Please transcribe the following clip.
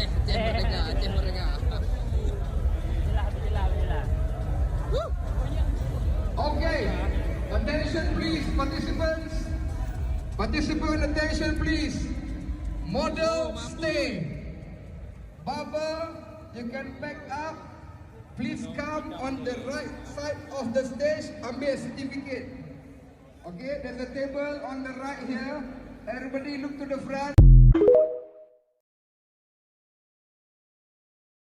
Aceh mendengar. Betul. Okay, attention please, participants. Participant attention please. Model stay. Baba, you can back up. Please come on the right side of the stage. Ambil certificate. Okay, there's a table on the right here. Everybody look to the front.